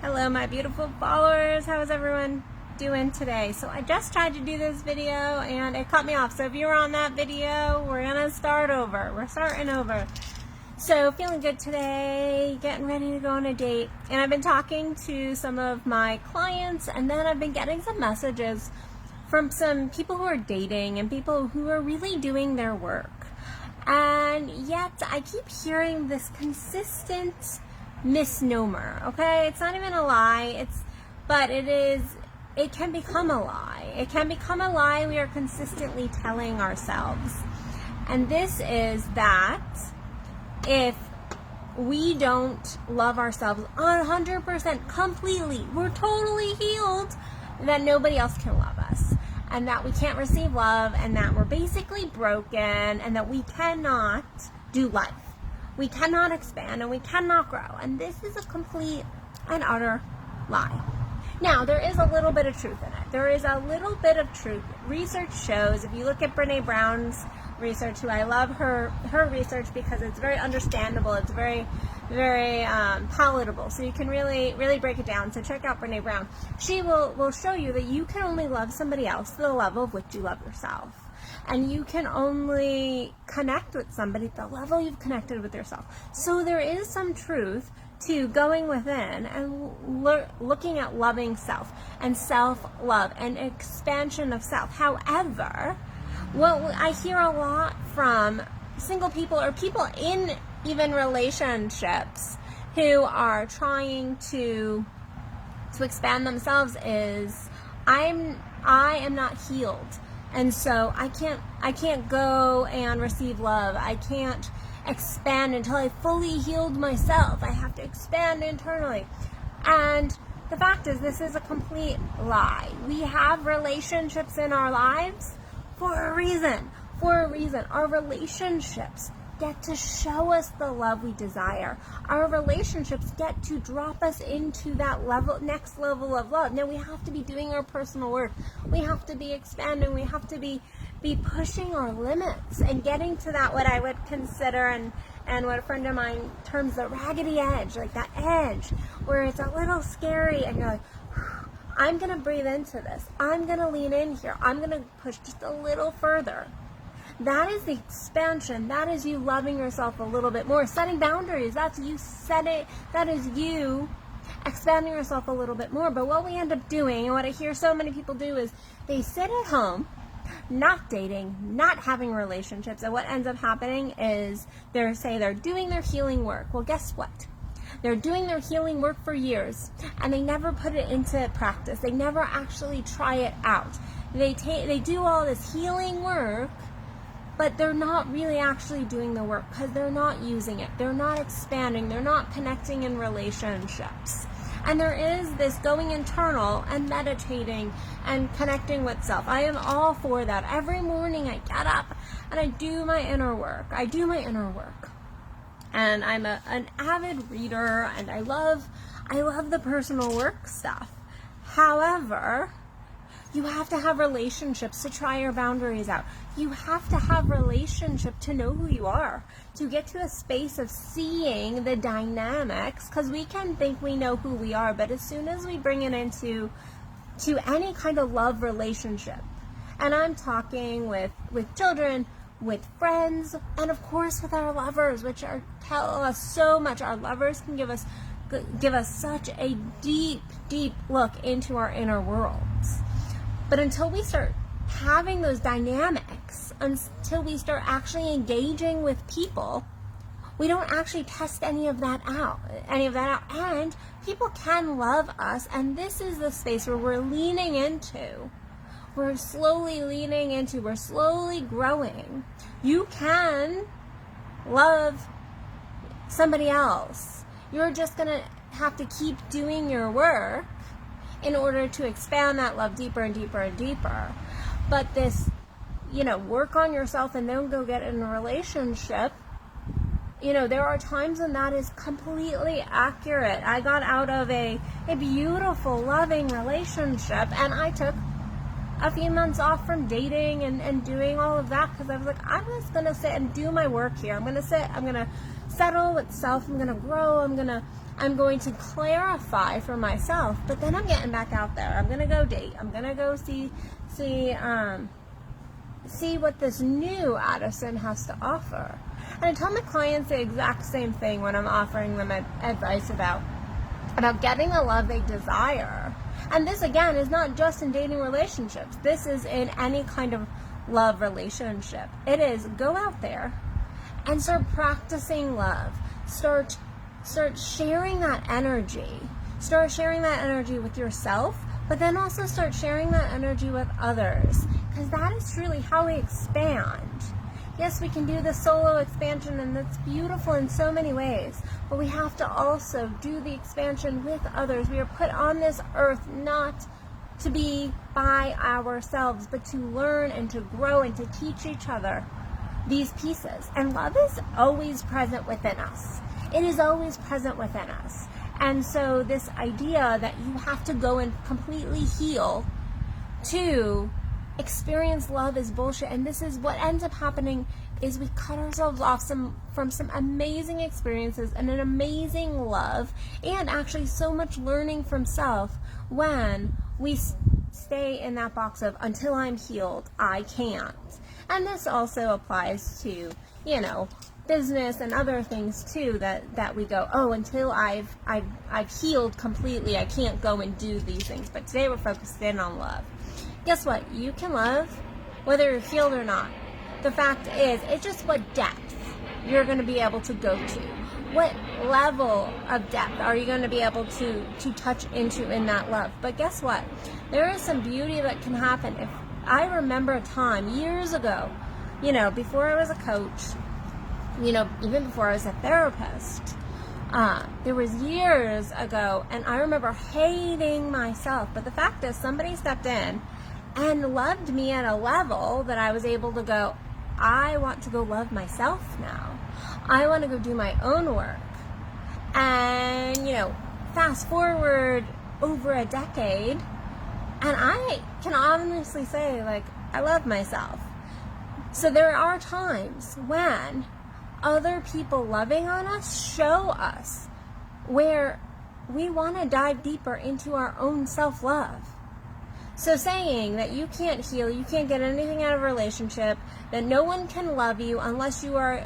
Hello my beautiful followers, how is everyone doing today? So I just tried to do this video and it cut me off, so if you were on that video, we're gonna start over. We're starting over. So feeling good today, getting ready to go on a date, and I've been talking to some of my clients, and then I've been getting some messages from some people who are dating and people who are really doing their work. And yet I keep hearing this consistent misnomer, okay? It's not even a lie, but it can become a lie. It can become a lie we are consistently telling ourselves. And this is that if we don't love ourselves 100% completely, we're totally healed, that nobody else can love us, and that we can't receive love, and that we're basically broken, and that we cannot do life. We cannot expand, and we cannot grow. And this is a complete and utter lie. Now, there is a little bit of truth in it. There is a little bit of truth. Research shows, if you look at Brene Brown's research, who I love her research because it's very understandable, it's very palatable, so you can really break it down. So check out Brene Brown. She will show you that you can only love somebody else to the level of which you love yourself. And you can only connect with somebody at the level you've connected with yourself. So there is some truth to going within and looking at loving self and self-love and expansion of self. However, what I hear a lot from single people or people in even relationships who are trying to expand themselves is, I am not healed. And so I can't go and receive love. I can't expand until I fully healed myself. I have to expand internally. And the fact is, this is a complete lie. We have relationships in our lives for a reason. For a reason. Our relationships get to show us the love we desire. Our relationships get to drop us into that next level of love. Now we have to be doing our personal work. We have to be expanding. We have to be pushing our limits and getting to that, what I would consider and what a friend of mine terms the raggedy edge, like that edge where it's a little scary and you're like, I'm going to breathe into this. I'm going to lean in here. I'm going to push just a little further. That is the expansion. That is you loving yourself a little bit more. Setting boundaries. That's you setting. That is you expanding yourself a little bit more. But what we end up doing, and what I hear so many people do, is they sit at home, not dating, not having relationships. And what ends up happening is they're doing their healing work. Well, guess what? They're doing their healing work for years, and they never put it into practice. They never actually try it out. They do all this healing work, but they're not really actually doing the work because they're not using it. They're not expanding. They're not connecting in relationships. And there is this going internal and meditating and connecting with self. I am all for that. Every morning I get up and I do my inner work. And I'm an avid reader, and I love the personal work stuff. However, you have to have relationships to try your boundaries out. You have to have relationship to know who you are, to get to a space of seeing the dynamics, because we can think we know who we are, but as soon as we bring it into any kind of love relationship, and I'm talking with children, with friends, and of course with our lovers, which tell us so much. Our lovers can give us such a deep look into our inner worlds. But until we start having those dynamics, until we start actually engaging with people, we don't actually test any of that out. And people can love us, and this is the space where we're leaning into. We're slowly leaning into, we're slowly growing. You can love somebody else. You're just going to have to keep doing your work in order to expand that love deeper and deeper and deeper. But this, work on yourself and then go get in a relationship, there are times when that is completely accurate. I got out of a beautiful, loving relationship, and I took a few months off from dating and doing all of that because I was like, I'm just going to sit and do my work here. I'm going to sit, I'm going to settle with self, I'm going to grow, I'm going to I'm going to clarify for myself, but then I'm getting back out there. I'm going to go date. I'm going to go see what this new Addison has to offer. And I tell my clients the exact same thing when I'm offering them advice about getting the love they desire. And this, again, is not just in dating relationships. This is in any kind of love relationship. It is go out there and start practicing love. Start sharing that energy. Start sharing that energy with yourself, but then also start sharing that energy with others, because that is truly how we expand. Yes, we can do the solo expansion, and that's beautiful in so many ways, but we have to also do the expansion with others. We are put on this earth not to be by ourselves, but to learn and to grow and to teach each other these pieces. And love is always present within us. It is always present within us. And so this idea that you have to go and completely heal to experience love is bullshit. And this is what ends up happening, is we cut ourselves off from some amazing experiences and an amazing love, and actually so much learning from self, when we stay in that box of, until I'm healed, I can't. And this also applies to, business and other things too, that we go, oh, until I've healed completely, I can't go and do these things. But today we're focused in on love. Guess what? You can love whether you're healed or not. The fact is, it's just what depth you're going to be able to go to. What level of depth are you going to be able to touch into in that love? But guess what? There is some beauty that can happen. If I remember a time years ago, before I was a coach, even before I was a therapist, there was years ago, and I remember hating myself. But the fact is, somebody stepped in and loved me at a level that I was able to go, I want to go love myself now. I want to go do my own work. And, fast forward over a decade, and I can honestly say, I love myself. So there are times when other people loving on us show us where we want to dive deeper into our own self-love. So saying that you can't heal, you can't get anything out of a relationship, that no one can love you unless you are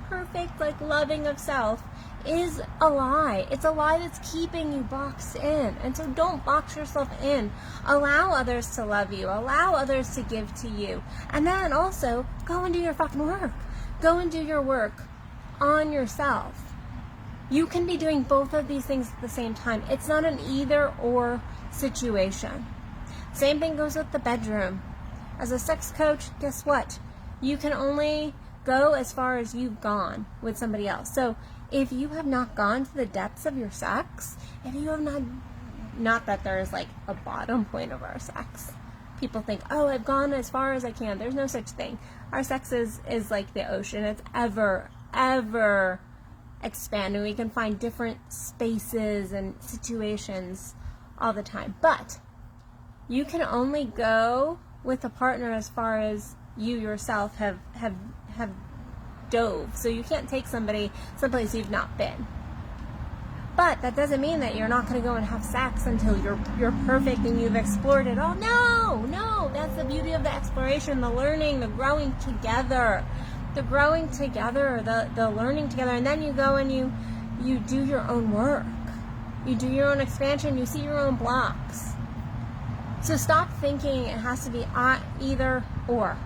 perfect, loving of self, is a lie. It's a lie that's keeping you boxed in. And so don't box yourself in. Allow others to love you. Allow others to give to you. And then also, go and do your fucking work. Go and do your work on yourself. You can be doing both of these things at the same time. It's not an either or situation. Same thing goes with the bedroom. As a sex coach, guess what? You can only go as far as you've gone with somebody else. So if you have not gone to the depths of your sex, if you have not that there is a bottom point of our sex. People think, oh, I've gone as far as I can. There's no such thing. Our sex is like the ocean. It's ever, ever expanding. We can find different spaces and situations all the time. But you can only go with a partner as far as you yourself have dove. So you can't take somebody someplace you've not been. But that doesn't mean that you're not going to go and have sex until you're perfect and you've explored it all. No, that's the beauty of the exploration, the learning, the growing together, the learning together, and then you go and you do your own work. You do your own expansion, you see your own blocks. So stop thinking it has to be either or.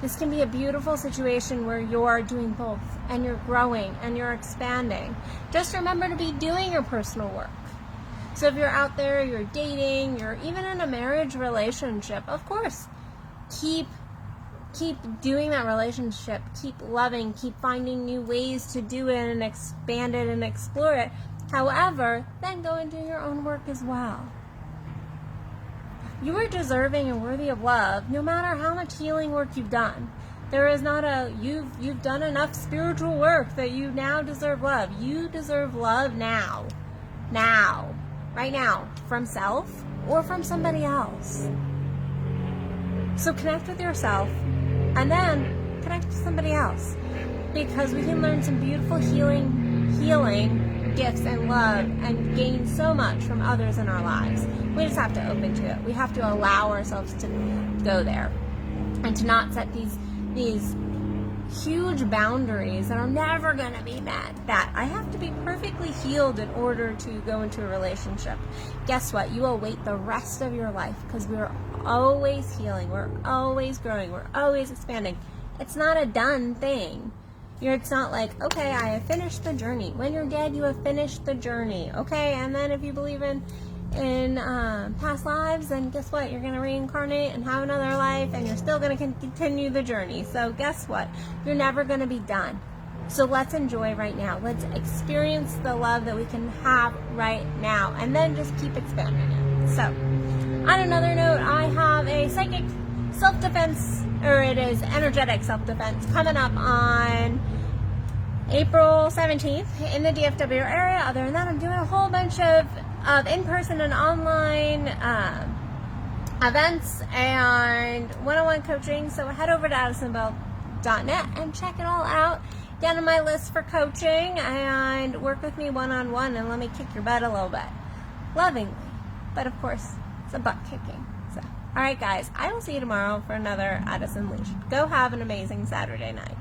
This can be a beautiful situation where you're doing both, and you're growing and you're expanding. Just remember to be doing your personal work. So if you're out there, you're dating, you're even in a marriage relationship, of course, keep doing that relationship, keep loving, keep finding new ways to do it and expand it and explore it. However, then go and do your own work as well. You are deserving and worthy of love, no matter how much healing work you've done. There is not you've done enough spiritual work that you now deserve love. You deserve love now, right now, from self or from somebody else. So connect with yourself and then connect with somebody else, because we can learn some beautiful healing gifts and love and gain so much from others in our lives. We just have to open to it. We have to allow ourselves to go there and to not set these huge boundaries that are never going to be met. That I have to be perfectly healed in order to go into a relationship. Guess what? You will wait the rest of your life, because we're always healing, we're always growing, we're always expanding. It's not a done thing. It's not like, okay, I have finished the journey. When you're dead, you have finished the journey. Okay, and then if you believe in past lives, then guess what? You're going to reincarnate and have another life, and you're still going to continue the journey. So guess what? You're never going to be done. So let's enjoy right now. Let's experience the love that we can have right now, and then just keep expanding it. So, on another note, I have a psychic self-defense, or it is energetic self-defense, coming up on April 17th in the DFW area. Other than that, I'm doing a whole bunch of in-person and online events and one-on-one coaching. So head over to addisonbell.net and check it all out. Get on my list for coaching and work with me one-on-one, and let me kick your butt a little bit. Lovingly. But of course, it's a butt kicking. So, alright guys, I will see you tomorrow for another Addison Leash. Go have an amazing Saturday night.